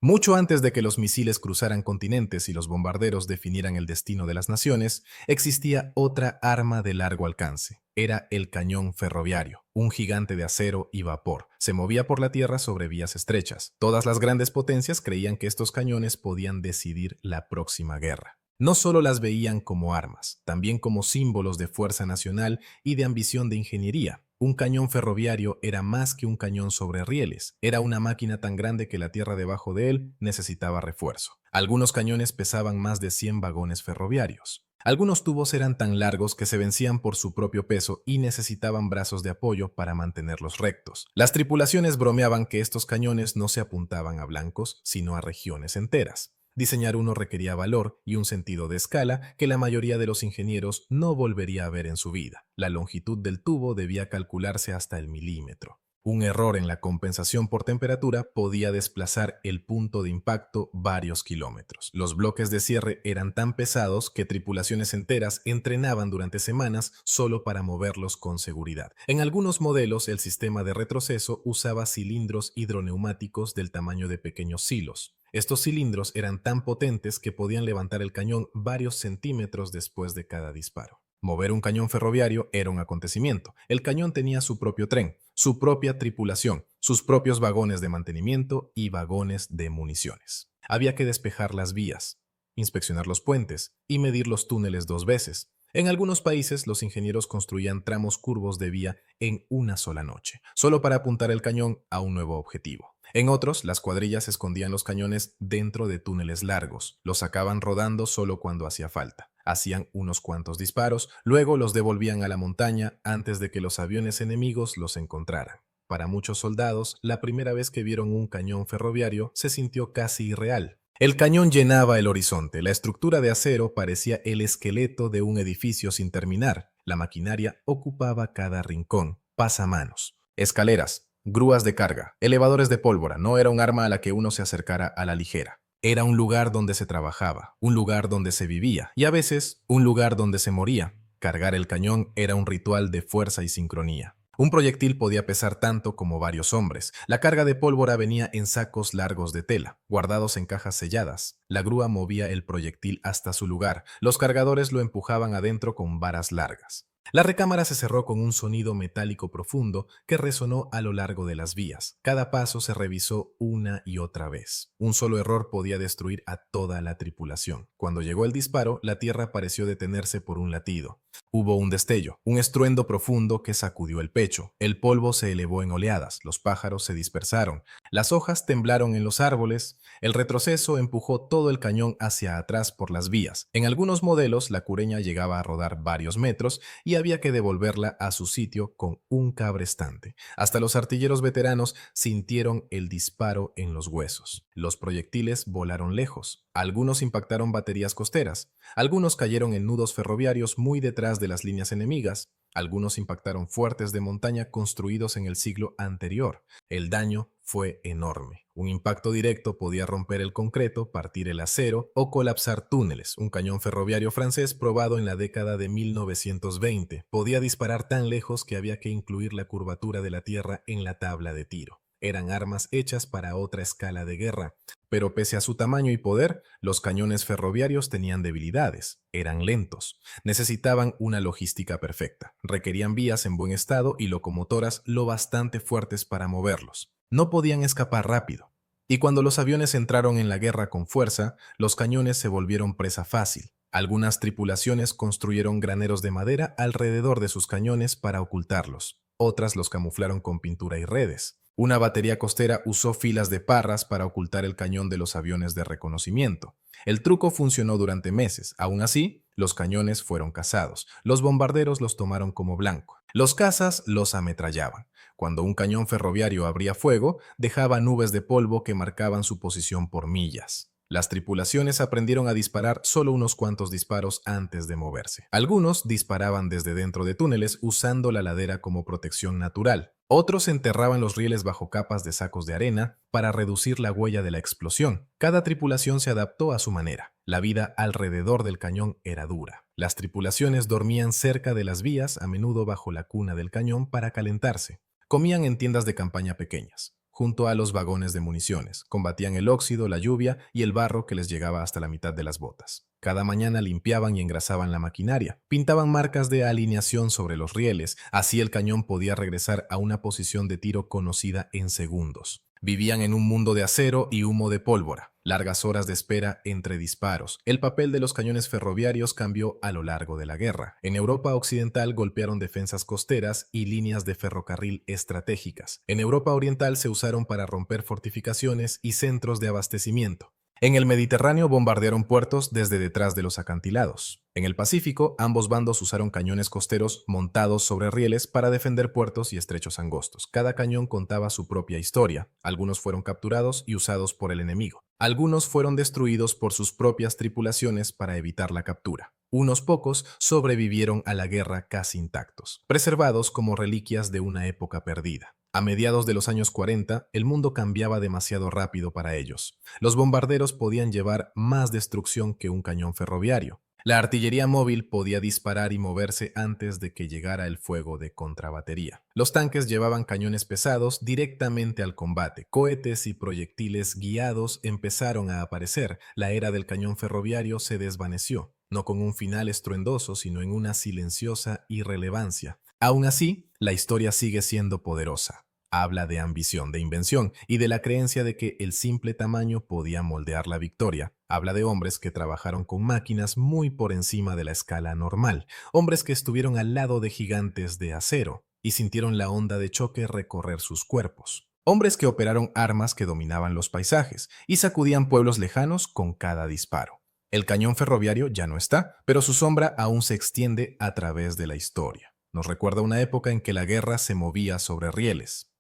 Mucho antes de que los misiles cruzaran continentes y los bombarderos definieran el destino de las naciones, existía otra arma de largo alcance. Era el cañón ferroviario, un gigante de acero y vapor. Se movía por la tierra sobre vías estrechas. Todas las grandes potencias creían que estos cañones podían decidir la próxima guerra. No solo las veían como armas, también como símbolos de fuerza nacional y de ambición de ingeniería. Un cañón ferroviario era más que un cañón sobre rieles, era una máquina tan grande que la tierra debajo de él necesitaba refuerzo. Algunos cañones pesaban más de 100 vagones ferroviarios. Algunos tubos eran tan largos que se vencían por su propio peso y necesitaban brazos de apoyo para mantenerlos rectos. Las tripulaciones bromeaban que estos cañones no se apuntaban a blancos, sino a regiones enteras. Diseñar uno requería valor y un sentido de escala que la mayoría de los ingenieros no volvería a ver en su vida. La longitud del tubo debía calcularse hasta el milímetro. Un error en la compensación por temperatura podía desplazar el punto de impacto varios kilómetros. Los bloques de cierre eran tan pesados que tripulaciones enteras entrenaban durante semanas solo para moverlos con seguridad. En algunos modelos, el sistema de retroceso usaba cilindros hidroneumáticos del tamaño de pequeños silos. Estos cilindros eran tan potentes que podían levantar el cañón varios centímetros después de cada disparo. Mover un cañón ferroviario era un acontecimiento. El cañón tenía su propio tren, su propia tripulación, sus propios vagones de mantenimiento y vagones de municiones. Había que despejar las vías, inspeccionar los puentes y medir los túneles 2 veces. En algunos países, los ingenieros construían tramos curvos de vía en una sola noche, solo para apuntar el cañón a un nuevo objetivo. En otros, las cuadrillas escondían los cañones dentro de túneles largos, los sacaban rodando solo cuando hacía falta. Hacían unos cuantos disparos, luego los devolvían a la montaña antes de que los aviones enemigos los encontraran. Para muchos soldados, la primera vez que vieron un cañón ferroviario se sintió casi irreal. El cañón llenaba el horizonte, la estructura de acero parecía el esqueleto de un edificio sin terminar, la maquinaria ocupaba cada rincón, pasamanos, escaleras, grúas de carga, elevadores de pólvora. No era un arma a la que uno se acercara a la ligera. Era un lugar donde se trabajaba, un lugar donde se vivía y a veces un lugar donde se moría. Cargar el cañón era un ritual de fuerza y sincronía. Un proyectil podía pesar tanto como varios hombres. La carga de pólvora venía en sacos largos de tela, guardados en cajas selladas. La grúa movía el proyectil hasta su lugar. Los cargadores lo empujaban adentro con varas largas. La recámara se cerró con un sonido metálico profundo que resonó a lo largo de las vías. Cada paso se revisó una y otra vez. Un solo error podía destruir a toda la tripulación. Cuando llegó el disparo, la tierra pareció detenerse por un latido. Hubo un destello, un estruendo profundo que sacudió el pecho. El polvo se elevó en oleadas, los pájaros se dispersaron, las hojas temblaron en los árboles, el retroceso empujó todo el cañón hacia atrás por las vías. En algunos modelos, la cureña llegaba a rodar varios metros y había que devolverla a su sitio con un cabrestante. Hasta los artilleros veteranos sintieron el disparo en los huesos. Los proyectiles volaron lejos. Algunos impactaron baterías costeras. Algunos cayeron en nudos ferroviarios muy detrás de las líneas enemigas. Algunos impactaron fuertes de montaña construidos en el siglo anterior. El daño fue enorme. Un impacto directo podía romper el concreto, partir el acero o colapsar túneles. Un cañón ferroviario francés probado en la década de 1920 podía disparar tan lejos que había que incluir la curvatura de la tierra en la tabla de tiro. Eran armas hechas para otra escala de guerra, pero pese a su tamaño y poder, los cañones ferroviarios tenían debilidades, eran lentos, necesitaban una logística perfecta, requerían vías en buen estado y locomotoras lo bastante fuertes para moverlos. No podían escapar rápido. Y cuando los aviones entraron en la guerra con fuerza, los cañones se volvieron presa fácil. Algunas tripulaciones construyeron graneros de madera alrededor de sus cañones para ocultarlos. Otras los camuflaron con pintura y redes. Una batería costera usó filas de parras para ocultar el cañón de los aviones de reconocimiento. El truco funcionó durante meses. Aún así, los cañones fueron cazados. Los bombarderos los tomaron como blanco. Los cazas los ametrallaban. Cuando un cañón ferroviario abría fuego, dejaba nubes de polvo que marcaban su posición por millas. Las tripulaciones aprendieron a disparar solo unos cuantos disparos antes de moverse. Algunos disparaban desde dentro de túneles usando la ladera como protección natural. Otros enterraban los rieles bajo capas de sacos de arena para reducir la huella de la explosión. Cada tripulación se adaptó a su manera. La vida alrededor del cañón era dura. Las tripulaciones dormían cerca de las vías, a menudo bajo la cuna del cañón para calentarse. Comían en tiendas de campaña pequeñas. junto a los vagones de municiones. Combatían el óxido, la lluvia y el barro que les llegaba hasta la mitad de las botas. Cada mañana limpiaban y engrasaban la maquinaria, pintaban marcas de alineación sobre los rieles, así el cañón podía regresar a una posición de tiro conocida en segundos. Vivían en un mundo de acero y humo de pólvora, largas horas de espera entre disparos. El papel de los cañones ferroviarios cambió a lo largo de la guerra. En Europa Occidental golpearon defensas costeras y líneas de ferrocarril estratégicas. En Europa Oriental se usaron para romper fortificaciones y centros de abastecimiento. En el Mediterráneo bombardearon puertos desde detrás de los acantilados. En el Pacífico, ambos bandos usaron cañones costeros montados sobre rieles para defender puertos y estrechos angostos. Cada cañón contaba su propia historia. Algunos fueron capturados y usados por el enemigo. Algunos fueron destruidos por sus propias tripulaciones para evitar la captura. Unos pocos sobrevivieron a la guerra casi intactos, preservados como reliquias de una época perdida. A mediados de los años 40, el mundo cambiaba demasiado rápido para ellos. Los bombarderos podían llevar más destrucción que un cañón ferroviario. La artillería móvil podía disparar y moverse antes de que llegara el fuego de contrabatería. Los tanques llevaban cañones pesados directamente al combate. Cohetes y proyectiles guiados empezaron a aparecer. La era del cañón ferroviario se desvaneció, no con un final estruendoso, sino en una silenciosa irrelevancia. Aún así, la historia sigue siendo poderosa. Habla de ambición, de invención y de la creencia de que el simple tamaño podía moldear la victoria. Habla de hombres que trabajaron con máquinas muy por encima de la escala normal, hombres que estuvieron al lado de gigantes de acero y sintieron la onda de choque recorrer sus cuerpos. Hombres que operaron armas que dominaban los paisajes y sacudían pueblos lejanos con cada disparo. El cañón ferroviario ya no está, pero su sombra aún se extiende a través de la historia. Nos recuerda una época en que la guerra se movía sobre rieles.